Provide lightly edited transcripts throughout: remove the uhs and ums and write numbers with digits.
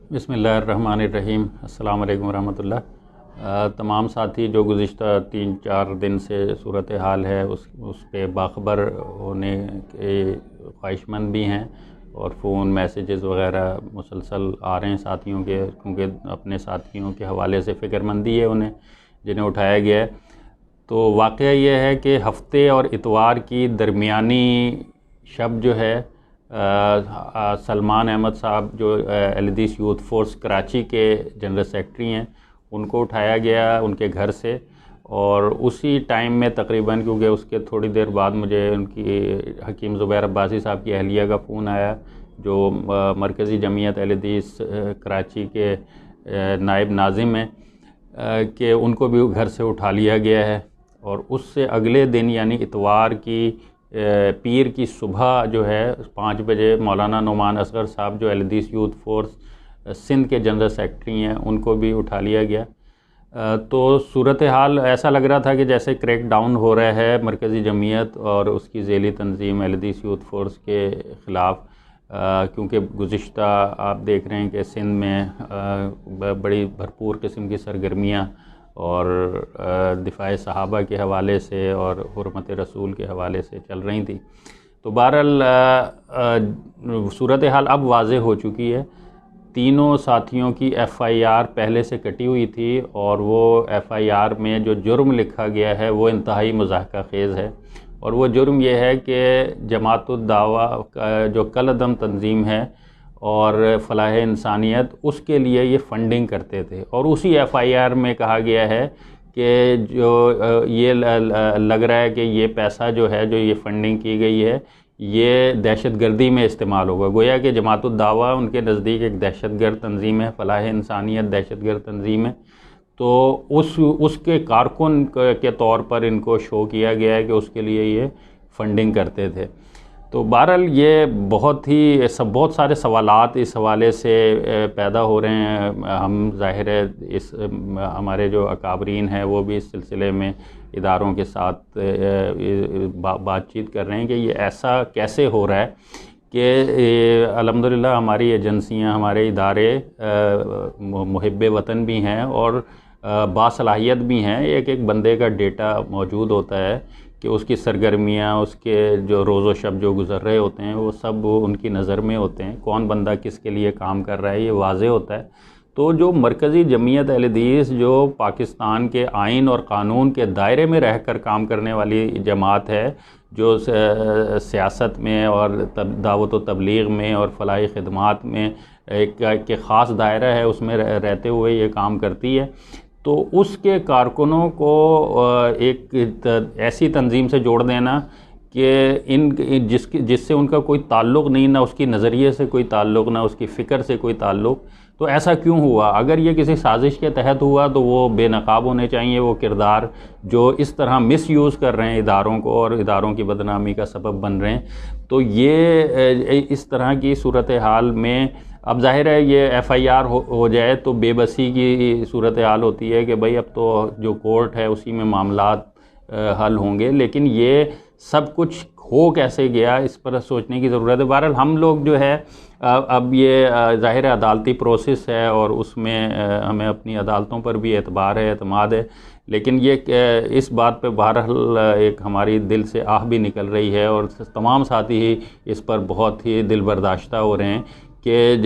बिस्मिल्लाहिर्रहमानिर्रहीम। अस्सलाम वालेकुम रहमतुल्लाह। तमाम साथी जो गुज़िश्ता 3-4 दिन से सूरत हाल है उस पे बाखबर होने के ख्वाहिशमंद भी हैं और फ़ोन मैसेजेस वग़ैरह मुसलसल आ रहे हैं साथियों के, क्योंकि अपने साथियों के हवाले से फ़िक्रमंदी है उन्हें जिन्हें उठाया गया है। तो वाक़या ये है कि हफ्ते और इतवार की दरमियानी शब जो है सलमान अहमद साहब जो एलडीस यूथ फोर्स कराची के जनरल सेक्रेटरी हैं उनको उठाया गया उनके घर से, और उसी टाइम में तकरीबन, क्योंकि उसके थोड़ी देर बाद मुझे उनकी हकीम ज़ुबैर अब्बासी साहब की अहलिया का फ़ोन आया जो मरकज़ी जमीयत एलडीस कराची के नायब नाज़िम हैं कि उनको भी घर से उठा लिया गया है। और उससे अगले दिन यानी इतवार की पीर की सुबह जो है 5 बजे मौलाना नुमान असगर साहब जो एलडीस यूथ फोर्स सिंध के जनरल सेक्रेटरी हैं उनको भी उठा लिया गया। तो सूरत हाल ऐसा लग रहा था कि जैसे क्रैक डाउन हो रहा है मरकज़ी जमीयत और उसकी ज़ेली तंजीम एलडीस यूथ फोर्स के ख़िलाफ़, क्योंकि गुज़िश्ता आप देख रहे हैं कि सिंध में बड़ी भरपूर किस्म की सरगर्मियाँ और दिफ़ाए सहाबा के हवाले से और हुर्मत रसूल के हवाले से चल रही थी। तो बहरहाल सूरत हाल अब वाज़ेह हो चुकी है। तीनों साथियों की FIR पहले से कटी हुई थी और वो FIR में जो जुर्म लिखा गया है वो इंतहाई मुज़ाहका ख़ेज़ है, और वो जुर्म ये है कि जमातुद दावा का जो कलअदम तंजीम है और फलाह इंसानियत उसके लिए ये फ़ंडिंग करते थे। और उसी FIR में कहा गया है कि जो ये लग रहा है कि ये पैसा जो है जो ये फ़ंडिंग की गई है ये दहशतगर्दी में इस्तेमाल होगा। गोया कि जमातुद दावा उनके नज़दीक एक दहशतगर्द तंजीम है, फलाह इंसानियत दहशतगर्द तंजीम है। तो उसके कारकुन के तौर पर इनको शो किया गया है कि उसके लिए ये फ़ंडिंग करते थे। तो बहरहाल ये बहुत सारे सवालात इस हवाले से पैदा हो रहे हैं। हम ज़ाहिर है इस हमारे जो अकाबरीन हैं वो भी इस सिलसिले में इदारों के साथ बातचीत कर रहे हैं कि ये ऐसा कैसे हो रहा है कि अल्हम्दुलिल्लाह हमारी एजेंसियां, हमारे इदारे मुहिब्बे वतन भी हैं और बासलाहियत भी हैं। एक बंदे का डेटा मौजूद होता है कि उसकी सरगर्मियाँ, उसके जो रोज़ो शब जो गुज़र रहे होते हैं वो सब उनकी नज़र में होते हैं। कौन बंदा किसके लिए काम कर रहा है ये वाज़े होता है। तो जो मरकज़ी जमीयत एलडीस जो पाकिस्तान के आइन और क़ानून के दायरे में रहकर काम करने वाली जमात है, जो सियासत में और दावत व तबलीग में और फलाही ख़िदमात में एक ख़ास दायरा है उसमें रहते हुए ये काम करती है, तो उसके कारकुनों को एक ऐसी तंजीम से जोड़ देना कि जिससे उनका कोई ताल्लुक़ नहीं, ना उसकी नज़रिए से कोई ताल्लुक़, ना उसकी फ़िक्र से कोई ताल्लुक़। तो ऐसा क्यों हुआ? अगर ये किसी साजिश के तहत हुआ तो वो बेनकाब होने चाहिए वो किरदार जो इस तरह मिसयूज़ कर रहे हैं इदारों को और इदारों की बदनामी का सबब बन रहे हैं। तो ये इस तरह की सूरत हाल में अब ज़ाहिर है ये FIR हो जाए तो बेबसी की सूरत हाल होती है कि भाई अब तो जो कोर्ट है उसी में मामलात हल होंगे, लेकिन ये सब कुछ हो कैसे गया इस पर सोचने की ज़रूरत है। बहरहाल हम लोग जो है अब ये ज़ाहिर अदालती प्रोसेस है और उसमें हमें अपनी अदालतों पर भी एतबार है, एतमाद है, लेकिन ये इस बात पे बहरहाल एक हमारी दिल से आह भी निकल रही है और तमाम साथी ही इस पर बहुत ही दिल बर्दाश्ता हो रहे हैं कि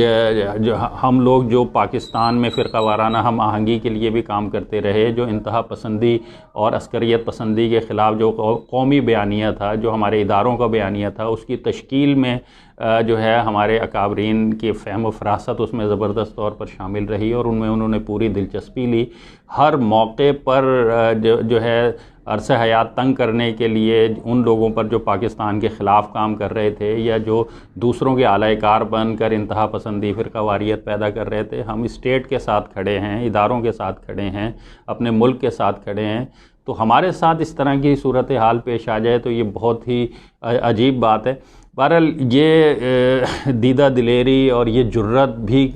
जो हम लोग जो पाकिस्तान में फ़िरक़ा वाराना हम आहंगी के लिए भी काम करते रहे, जो इंतहा पसंदी और अस्करियत पसंदी के ख़िलाफ़ जो कौमी बयानिया था, जो हमारे इदारों का बयानिया था, उसकी तश्कील में जो है हमारे अकाबरीन की फ़हम व फ़रासत उसमें ज़बरदस्त तौर पर शामिल रही और उनमें उन्होंने पूरी दिलचस्पी ली। हर मौके पर जो है अरसे हयात तंग करने के लिए उन लोगों पर जो पाकिस्तान के ख़िलाफ़ काम कर रहे थे या जो दूसरों के आलाइकार बनकर इंतहा पसंदी फ़िरक़ा वारियत पैदा कर रहे थे, हम स्टेट के साथ खड़े हैं, इदारों के साथ खड़े हैं, अपने मुल्क के साथ खड़े हैं। तो हमारे साथ इस तरह की सूरत हाल पेश आ जाए तो ये बहुत ही अजीब बात है। बहरहाल ये दीदा दिलेरी और ये जुर्रत भी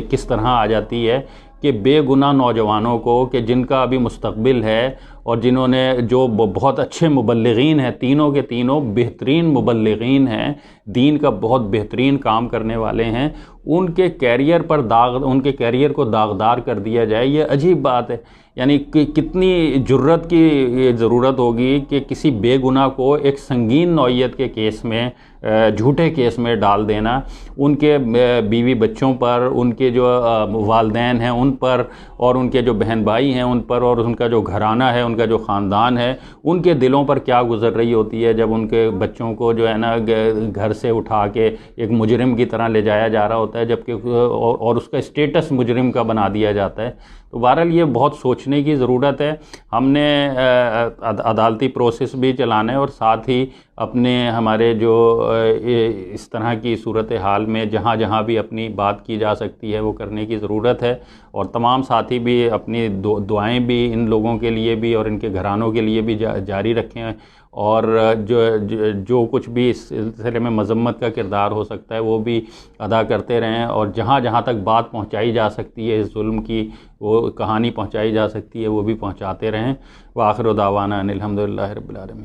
किस तरह आ जाती है कि बेगुनाह नौजवानों को कि जिनका अभी मुस्तकबिल है और जिन्होंने जो बहुत अच्छे मुबल्लिगीन हैं, तीनों के तीनों बेहतरीन मुबल्लिगीन हैं, दीन का बहुत बेहतरीन काम करने वाले हैं, उनके उनके कैरियर को दागदार कर दिया जाए, ये अजीब बात है। यानी कि कितनी जुर्रत की ज़रूरत होगी कि किसी बेगुनाह को एक संगीन नौइयत के केस में, झूठे केस में डाल देना, उनके बीवी बच्चों पर, उनके जो वालदैन हैं उन पर, और उनके जो बहन भाई हैं उन पर, और उनका जो घराना है, उनका जो ख़ानदान है, उनके दिलों पर क्या गुजर रही होती है जब उनके बच्चों को जो है ना घर से उठा के एक मुजरिम की तरह ले जाया जा रहा होता है, जबकि और उसका स्टेटस मुजरिम का बना दिया जाता है। तो बहरहाल ये बहुत सोचने की ज़रूरत है। हमने अदालती प्रोसेस भी चलाना है, और साथ ही अपने हमारे जो इस तरह की सूरत हाल में जहाँ जहाँ भी अपनी बात की जा सकती है वो करने की ज़रूरत है। और तमाम साथी भी अपनी दुआएं भी इन लोगों के लिए भी और इनके घरानों के लिए भी जारी रखें, और जो कुछ भी इस सिलसिले में मजम्मत का किरदार हो सकता है वो भी अदा करते रहें, और जहाँ जहाँ तक बात पहुँचाई जा सकती है इस जुल्म की, वो कहानी पहुँचाई जा सकती है वो भी पहुँचाते रहें। व आखिर दावाना अनिल हम्दुलिल्लाहि रब्बिल आलमीन।